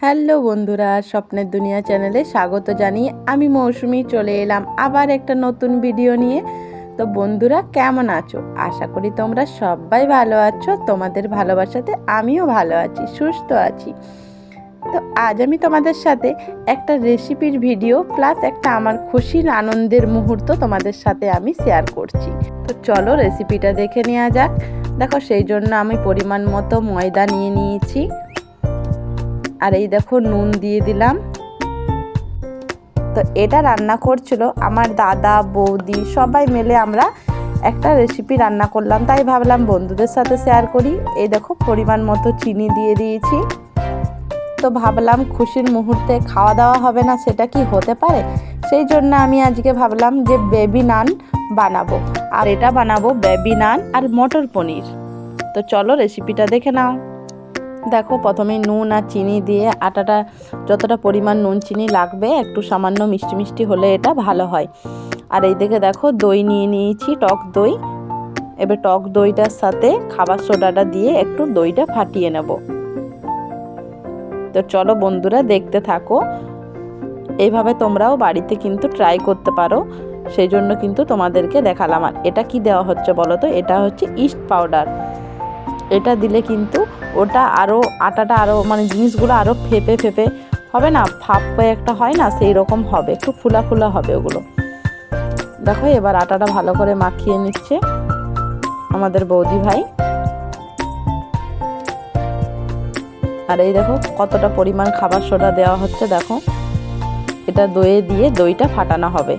Hello বন্ধুরা, স্বপ্নের দুনিয়া চ্যানেলে স্বাগত জানিয়ে আমি মৌসুমি চলে এলাম আবার একটা নতুন ভিডিও নিয়ে। তো বন্ধুরা, কেমন আছো? আশা করি তোমরা সবাই ভালো আছো। তোমাদের ভালোবাসাতে আমিও ভালো আছি, সুস্থ আছি। তো আজ আমি তোমাদের সাথে একটা রেসিপির ভিডিও প্লাস একটা আমার খুশির আনন্দের মুহূর্ত তোমাদের সাথে আমি শেয়ার করছি। তো চলো রেসিপিটা দেখে নেওয়া যাক। দেখো, সেই জন্য আমি পরিমাণ মতো ময়দা নিয়ে নিয়েছি, আর এই দেখো নুন দিয়ে দিলাম। তো এটা রান্না করছিল আমার দাদা বৌদি, সবাই মিলে আমরা একটা রেসিপি রান্না করলাম, তাই ভাবলাম বন্ধুদের সাথে শেয়ার করি। এই দেখো পরিমাণ মতো চিনি দিয়ে দিয়েছি। তো ভাবলাম খুশির মুহূর্তে খাওয়া দাওয়া হবে না, সেটা কি হতে পারে? সেই জন্য আমি আজকে ভাবলাম যে বেবি নান বানাবো, আর এটা বানাবো বেবি নান আর মটর পনির। তো চলো রেসিপিটা দেখে নাও। দেখো, প্রথমে নুন আর চিনি দিয়ে আটাটা যতটা পরিমাণ নুন চিনি লাগবে, একটু সামান্য মিষ্টি মিষ্টি হলে এটা ভালো হয়। আর এই দিকে দেখো দই নিয়ে নিয়েছি, টক দই। এবার টক দইটার সাথে খাবার সোডাটা দিয়ে একটু দইটা ফাটিয়ে নেব। তো চলো বন্ধুরা দেখতে থাকো। এইভাবে তোমরাও বাড়িতে কিন্তু ট্রাই করতে পারো, সেই জন্য কিন্তু তোমাদেরকে দেখালাম। আর এটা কি দেওয়া হচ্ছে বলো তো? এটা হচ্ছে ইস্ট পাউডার। এটা দিলে কিন্তু ওটা আরও আটাটা আরও জিনিসগুলো আরও ফেপে ফেপে হবে না, ফাঁপে একটা হয় না, সেই রকম হবে, একটু ফুলা ফুলা হবে ওগুলো। দেখো এবার আটাটা ভালো করে মাখিয়ে নিচ্ছে আমাদের বৌদি ভাই। আর এই দেখো কতটা পরিমাণ খাবার সোডা দেওয়া হচ্ছে। দেখো, এটা দইয়ে দিয়ে দইটা ফাটানো হবে।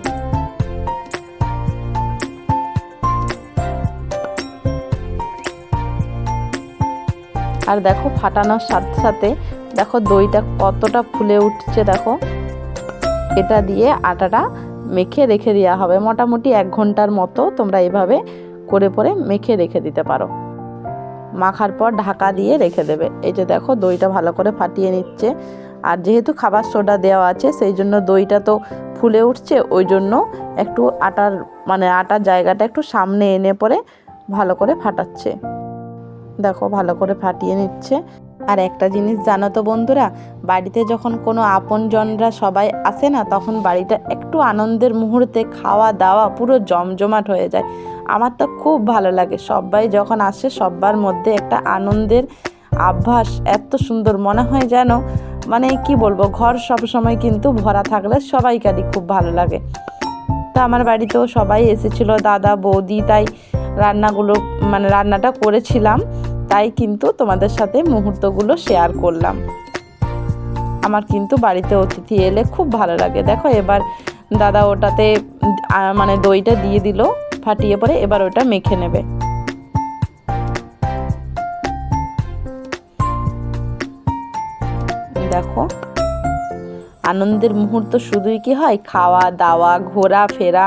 আর দেখো ফাটানোর সাথে সাথে দেখো দইটা কতটা ফুলে উঠছে। দেখো, এটা দিয়ে আটাটা মেখে রেখে দেওয়া হবে মোটামুটি 1 ঘন্টার মতো। তোমরা এইভাবে করে পরে মেখে রেখে দিতে পারো। মাখার পর ঢাকা দিয়ে রেখে দেবে। এই যে দেখো দইটা ভালো করে ফাটিয়ে নিচ্ছে। আর যেহেতু খাবার সোডা দেওয়া আছে, সেই জন্য দইটা তো ফুলে উঠছে, ওই জন্য একটু আটার জায়গাটা একটু সামনে এনে পরে ভালো করে ফাটাচ্ছে। দেখো ভালো করে ফাটিয়ে নিচ্ছে। আর একটা জিনিস জানো তো বন্ধুরা, বাড়িতে যখন কোনো আপনজনরা সবাই আসে না, তখন বাড়িটা একটু আনন্দের মুহূর্তে খাওয়া দাওয়া পুরো জমজমাট হয়ে যায়। আমার তো খুব ভালো লাগে, সবাই যখন আসে সবার মধ্যে একটা আনন্দের আভাস এত সুন্দর মনে হয়, যেন কি বলবো, ঘর সব সময় কিন্তু ভরা থাকলে সবাইকারই খুব ভালো লাগে। তো আমার বাড়িতেও সবাই এসেছিলো, দাদা বৌদি, তাই রান্নাটা করেছিলাম, তাই কিন্তু তোমাদের সাথে মুহূর্তগুলো শেয়ার করলাম। আমার কিন্তু বাড়িতে অতিথি এলে খুব ভালো লাগে। দেখো এবার দাদা ওটাতে দইটা দিয়ে দিল ফাটিয়ে পরে, এবার ওটা মেখে নেবে। দেখো আনন্দের মুহূর্ত শুধুই কি হয়, খাওয়া দাওয়া ঘোরা ফেরা,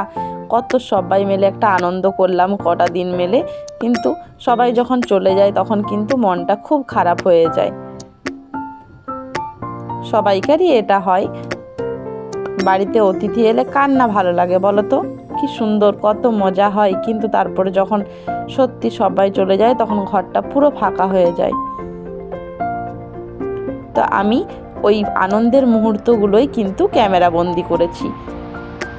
কত সবাই মিলে একটা আনন্দ করলাম কটা দিন মিলে, কিন্তু সবাই যখন চলে যায় তখন কিন্তু মনটা খুব খারাপ হয়ে যায়। সবাইকারই এটা হয়, বাড়িতে অতিথি এলে কার না ভালো লাগে বলো তো? কি সুন্দর, কত মজা হয়, কিন্তু তারপরে যখন সত্যি সবাই চলে যায় তখন ঘরটা পুরো ফাঁকা হয়ে যায়। তো আমি ওই আনন্দের মুহূর্তগুলোই কিন্তু ক্যামেরা বন্দি করেছি।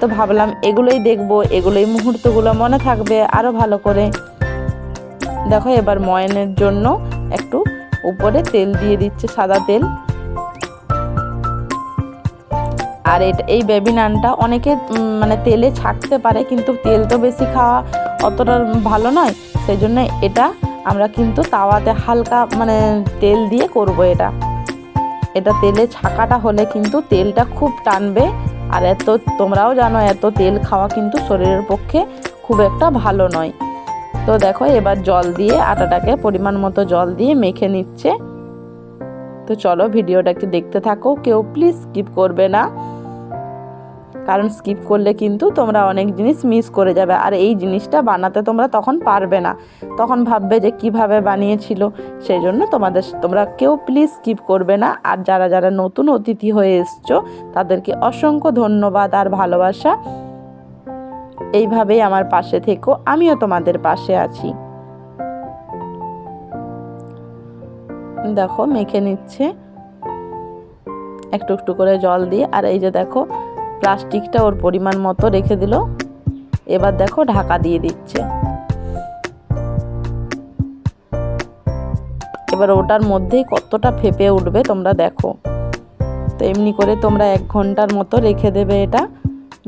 তো ভাবলাম এগুলোই দেখবো, এগুলোই মুহূর্তগুলো মনে থাকবে আরও ভালো করে। দেখো এবার ময়ানের জন্য একটু উপরে তেল দিয়ে দিচ্ছে, সাদা তেল। আর এই বেবি নানটা অনেকে তেলে ছাড়তে পারে, কিন্তু তেল তো বেশি খাওয়া অতটা ভালো নয়, সেই জন্য এটা আমরা কিন্তু তাওয়াতে হালকা তেল দিয়ে করব। এটা তেলে ছাকাটা হলে কিন্তু তেলটা খুব টানবে। আর তোমরাও জানো এত তেল খাওয়া কিন্তু শরীরের পক্ষে খুব একটা ভালো নয়। তো দেখো এবার জল দিয়ে আটাটাকে পরিমাণ মতো জল দিয়ে মেখে নিচ্ছে। তো চলো ভিডিওটাকে দেখতে থাকো, কেউ প্লিজ স্কিপ করবে না, কারণ স্কিপ করলে কিন্তু তোমরা অনেক জিনিস মিস করে যাবে। আর এই জিনিসটা বানাতে তোমরা তখন পারবে না, তখন ভাববে যে কিভাবে বানিয়েছিল। সেই জন্য তোমরা কেউ প্লিজ স্কিপ করবে না। আর যারা যারা নতুন অতিথি হয়ে এসছো, তাদেরকে অসংখ্য ধন্যবাদ আর ভালোবাসা। এইভাবেই আমার পাশে থেকো, আমিও তোমাদের পাশে আছি। দেখো মেখে নিচ্ছে। একটু একটু করে জল দিয়ে। আর এই যে দেখো প্লাস্টিকটা ওর পরিমাণ মতো রেখে দিল। এবার দেখো ঢাকা দিয়ে দিচ্ছে। এবার ওটার মধ্যেই কতটা ফেপে উঠবে তোমরা দেখো। তো এমনি করে তোমরা 1 ঘন্টার মতো রেখে দেবে এটা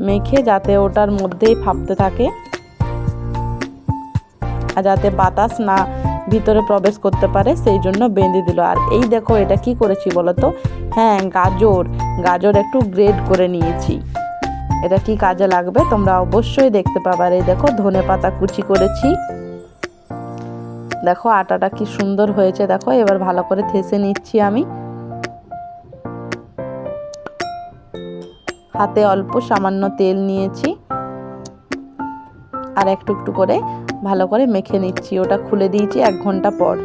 মেখে, যাতে ওটার মধ্যেই ভাপতে থাকে আর যাতে বাতাস না ভিতরে প্রবেশ করতে পারে, সেই জন্য বেঁধে দিল। আর এই দেখো এটা কি করেছি বলো তো? হ্যাঁ, গাজর একটু গ্রেড করে নিয়েছি। এটা কি কাজে লাগবে তোমরা অবশ্যই দেখতে পাবে। আর এই দেখো ধনেপাতা কুচি করেছি। দেখো আটাটা কি সুন্দর হয়েছে দেখো। এবার ভালো করে থেসে নিচ্ছি আমি। হাতে অল্প সামান্য তেল নিয়েছি আর একটু একটু করে ভালো করে মেখে নিচ্ছি। ওটা খুলে দিয়েছি 1 ঘন্টা পর।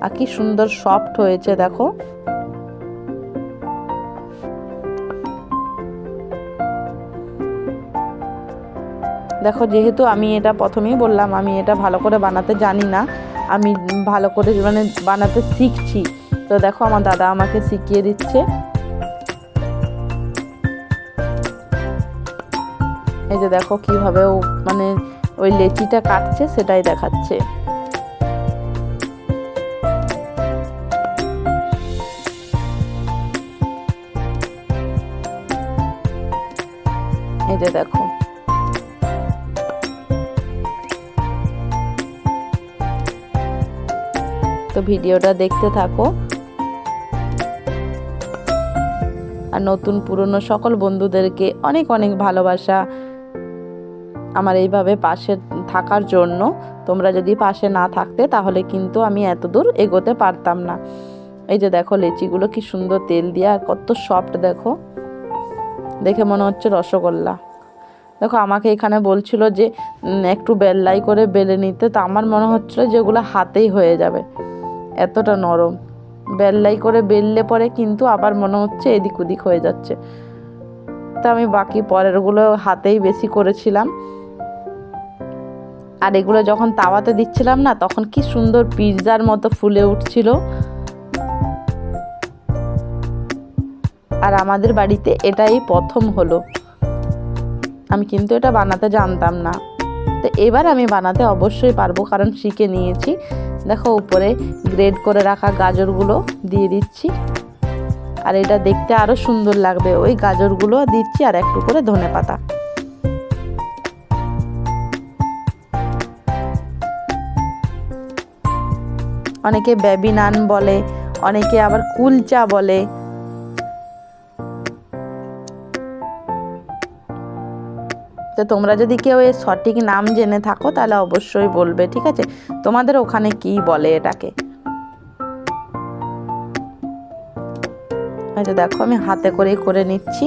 আর কি সুন্দর সফট হয়েছে দেখো। দেখো যেহেতু আমি এটা প্রথমেই বললাম আমি এটা ভালো করে বানাতে জানি না, আমি ভালো করে বানাতে শিখছি। তো দেখো আমার দাদা আমাকে শিখিয়ে দিচ্ছে। এই যে দেখো কিভাবে ও ওই লেচিটা কাটছে সেটাই দেখাচ্ছে। এই যে দেখো তো ভিডিওটা দেখতে থাকো। আর নতুন পুরনো সকল বন্ধুদেরকে অনেক অনেক ভালোবাসা আমার এইভাবে পাশে থাকার জন্য। তোমরা যদি পাশে না থাকতে তাহলে কিন্তু আমি এত দূর এগোতে পারতাম না। এই যে দেখো লেচিগুলো কি সুন্দর তেল দিয়ে আর কত সফট দেখো, দেখে মনে হচ্ছে রসগোল্লা। দেখো আমাকে এখানে বলছিল যে একটু বেল্লাই করে বেলে নিতে, তো আমার মনে হচ্ছিল যেগুলো হাতেই হয়ে যাবে, এতটা নরম। বেল্লাই করে বেললে পরে কিন্তু আবার মনে হচ্ছে এদিক ওদিক হয়ে যাচ্ছে। তা আমি বাকি পরেরগুলো হাতেই বেশি করেছিলাম। আর এগুলো যখন তাওয়াতে দিচ্ছিলাম না, তখন কি সুন্দর পিৎজার মতো ফুলে উঠছিল। আর আমাদের বাড়িতে এটাই প্রথম হলো। আমি কিন্তু এটা বানাতে জানতাম না। তো এবার আমি বানাতে অবশ্যই পারবো, কারণ শিখে নিয়েছি। দেখো উপরে গ্রেড করে রাখা গাজরগুলো দিয়ে দিচ্ছি। আর এটা দেখতে আরো সুন্দর লাগবে, ওই গাজরগুলো দিচ্ছি আর একটু করে ধনেপাতা। অনেকে বেবি নান বলে, অনেকে আবার কুলচা বলে। তো তোমরা যদি কেউ এর সঠিক নাম জেনে থাকো তাহলে অবশ্যই বলবে, ঠিক আছে? তোমাদের ওখানে কি বলে এটাকে? এই যে দেখো আমি হাতে করেই করে নিচ্ছি।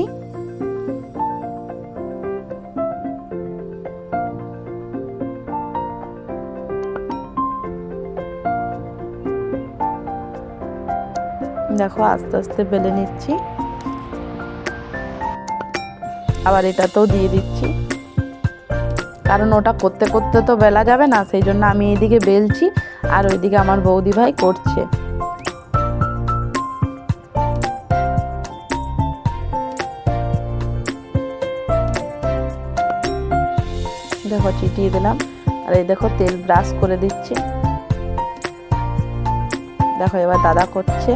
দেখো আস্তে আস্তে বেলে নিচ্ছি। আবার এটাতেও দিয়ে দিচ্ছি, কারণ ওটা করতে করতে তো বেলা যাবে না, সেই জন্য আমি এইদিকে বেলছি আর ওইদিকে আমার বৌদি ভাই করছে। দেখো চিটিয়ে দিলাম। আর এই দেখো তেল ব্রাশ করে দিচ্ছি। দেখো এবার দাদা করছে।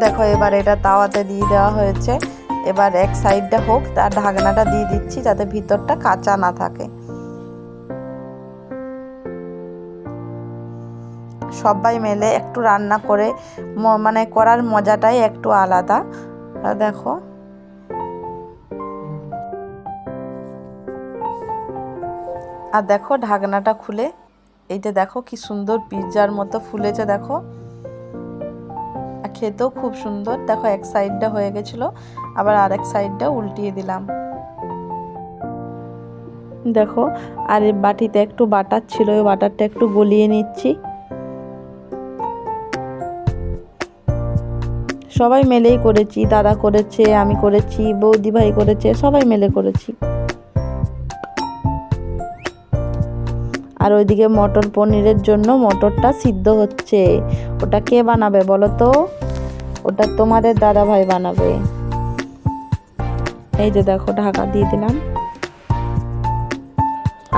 দেখো এবার এটা তাওয়াতে দিয়ে দেওয়া হয়েছে। এবার এক সাইডটা হোক, তার ঢাকনাটা দিয়ে দিচ্ছি যাতে ভিতরটা কাঁচা না থাকে। সবাই মিলে একটু রান্না করে করার মজাটাই একটু আলাদা। দেখো আর দেখো ঢাকনাটা খুলে এইটা দেখো কি সুন্দর পিৎজার মতো ফুলেছে দেখো। আর খেতেও খুব সুন্দর। দেখো এক সাইডটা হয়ে গেছিলো, আবার আরেক সাইডটা উল্টিয়ে দিলাম। দেখো আর এই বাটিতে একটু বাটার ছিল, ওই বাটারটা একটু গলিয়ে নিচ্ছি। সবাই মিলেই করেছি, দাদা করেছে, আমি করেছি, বৌদি ভাই করেছে, সবাই মিলে করেছি। আর ওইদিকে মটর পনিরের জন্য মটরটা সিদ্ধ হচ্ছে। ওটা কে বানাবে বলো তো? ওটা তোমাদের দাদা ভাই বানাবে। এই যে দেখো ঢাকা দিয়ে দিলাম,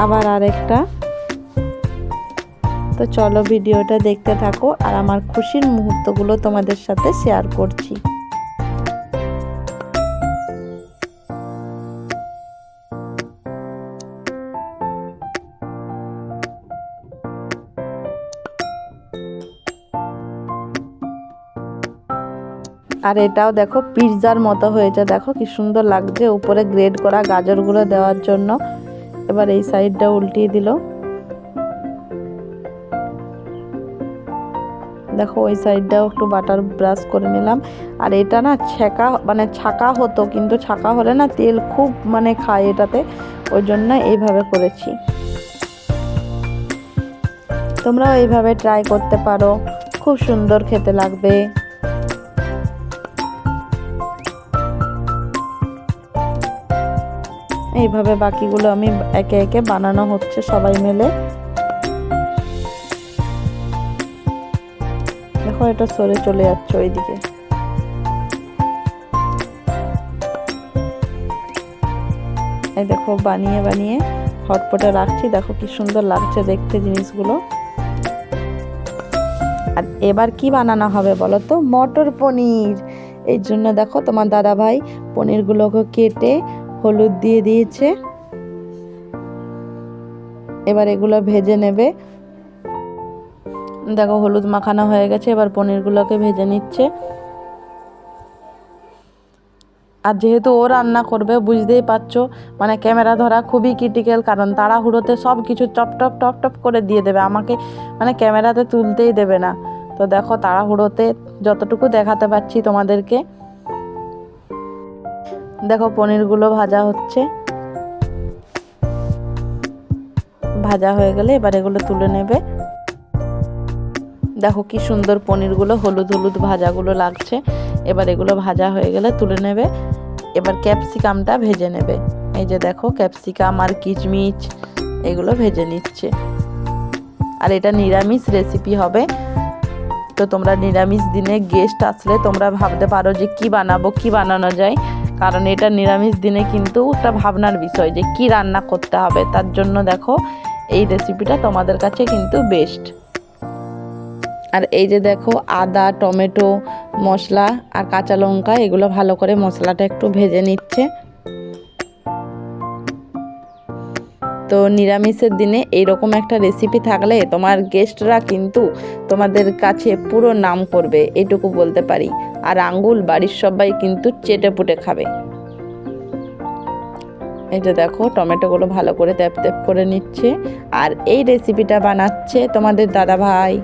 আবার আরেকটা। তো চলো ভিডিওটা দেখতে থাকো আর আমার খুশির মুহূর্তগুলো তোমাদের সাথে শেয়ার করছি। আর এটাও দেখো পিৎজার মতো হয়েছে, দেখো কি সুন্দর লাগছে, উপরে গ্রেড করা গাজরগুলো দেওয়ার জন্য। এবার এই সাইডটা উল্টিয়ে দিল, দেখো ওই সাইডটাও একটু বাটার ব্রাশ করে নিলাম। আর এটা না ছাকা হতো, কিন্তু ছাকা হলে না তেল খুব খায় এটাতে, ওই জন্য এইভাবে করেছি। তোমরাও এইভাবে ট্রাই করতে পারো, খুব সুন্দর খেতে লাগবে। এইভাবে বাকিগুলো আমি একে একে বানানো হচ্ছে সবাই মিলে। দেখো এটা সরে চলে যাচ্ছে ওইদিকে। এই দেখো বানিয়ে বানিয়ে হটপটে রাখছি, দেখো কি সুন্দর লাগছে দেখতে জিনিসগুলো। আর এবার কি বানানো হবে বলো তো? মটর পনির। এই জন্য দেখো তোমার দাদা ভাই পনিরগুলোকে কেটে হলুদ দিয়ে দিয়েছে। এবার এগুলো ভেজে নেবে। দেখো হলুদ মাখানো হয়ে গেছে, এবার পনিরগুলোকে ভেজে নিচ্ছে। আর যেহেতু ও রান্না করবে, বুঝতেই পারছো ক্যামেরা ধরা খুবই ক্রিটিক্যাল, কারণ তাড়াহুড়োতে সব কিছু টপ টপ টপ টপ করে দিয়ে দেবে আমাকে, ক্যামেরাতে তুলতেই দেবে না। তো দেখো তাড়াহুড়োতে যতটুকু দেখাতে পারছি তোমাদেরকে। দেখো পনিরগুলো ভাজা হচ্ছে, ভাজা হয়ে গেলে এবার এগুলো তুলে নেবে। দেখো কি সুন্দর পনিরগুলো হলুদ হলুদ ভাজাগুলো লাগছে। এবার এগুলো ভাজা হয়ে গেলে তুলে নেবে। এবার ক্যাপসিকামটা ভেজে নেবে। এই যে দেখো ক্যাপসিকাম আর কিচমিচ এগুলো ভেজে নিচ্ছে। আর এটা নিরামিষ রেসিপি হবে, তো তোমরা নিরামিষ দিনে গেস্ট আসলে তোমরা ভাবতে পারো যে কি বানাবো, কি বানানো যায়, কারণ এটা নিরামিষ দিনে কিন্তু একটা ভাবনার বিষয় যে কি রান্না করতে হবে। তার জন্য দেখো এই রেসিপিটা তোমাদের কাছে কিন্তু বেস্ট। আর এই যে দেখো আদা, টমেটো, মশলা আর কাঁচা লঙ্কা এগুলো ভালো করে মশলাটা একটু ভেজে নিচ্ছে। তো নিরামিষের দিনে এইরকম একটা রেসিপি থাকলে তোমার গেস্টরা কিন্তু তোমাদের কাছে পুরো নাম করবে, এটুকু বলতে পারি। আর আঙ্গুল বাড়ির সবাই কিন্তু চেটে পুটে খাবে। এই যে দেখো টমেটোগুলো ভালো করে ট্যাপ ট্যাপ করে নিচ্ছে। আর এই রেসিপিটা বানাচ্ছে তোমাদের দাদা ভাই।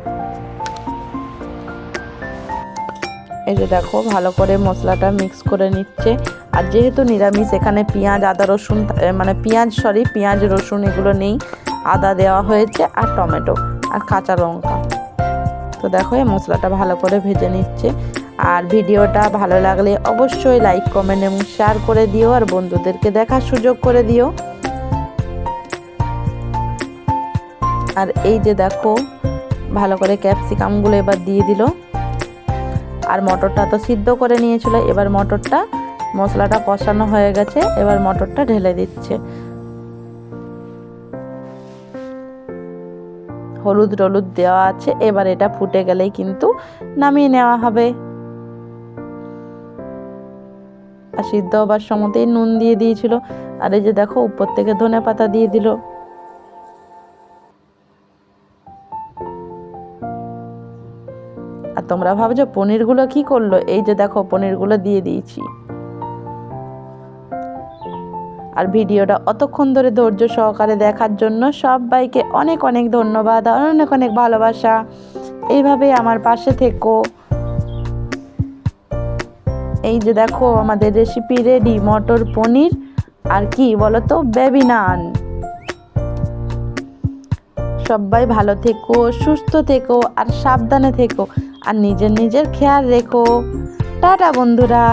এই যে দেখো ভালো করে মশলাটা মিক্স করে নিচ্ছে। আর যেহেতু নিরামিষ, এখানে পেঁয়াজ আদা রসুন পেঁয়াজ রসুন এগুলো নেই, আদা দেওয়া হয়েছে আর টমেটো আর কাঁচা লঙ্কা। তো দেখো এই মশলাটা ভালো করে ভেজে নিচ্ছে। আর ভিডিওটা ভালো লাগলে অবশ্যই লাইক, কমেন্ট এবং শেয়ার করে দিও, আর বন্ধুদেরকে দেখার সুযোগ করে দিও। আর এই যে দেখো ভালো করে ক্যাপসিকামগুলো এবার দিয়ে দিল। আর মটরটা তো সিদ্ধ করে নিয়েছিল, এবার মশলাটা কষানো হয়ে গেছে, এবার মটরটা ঢেলে দিচ্ছে। হলুদ টলুদ দেওয়া আছে, এবার এটা ফুটে গেলেই কিন্তু নামিয়ে নেওয়া হবে। আর সিদ্ধ হবার সময়তেই নুন দিয়ে দিয়েছিল। আর এই যে দেখো উপর থেকে ধনেপাতা দিয়ে দিল। আর তোমরা ভাবছো পনিরগুলো কি করলো? এই যে দেখো পনিরগুলো দিয়ে দিয়েছি। আর ভিডিওটা অতক্ষণ ধরে ধৈর্য সহকারে দেখার জন্য সবাইকে অনেক অনেক ধন্যবাদ, অনেক অনেক ভালোবাসা। এইভাবেই আমার পাশে থেকো। এই যে দেখো আমাদের রেসিপি রেডি, মটর পনির আর কি বলো তো, বেবি নান। সবাই ভালো থেকো, সুস্থ থেকো আর সাবধানে থেকো, আর নিজের খেয়াল রেখো। টাটা বন্ধুরা।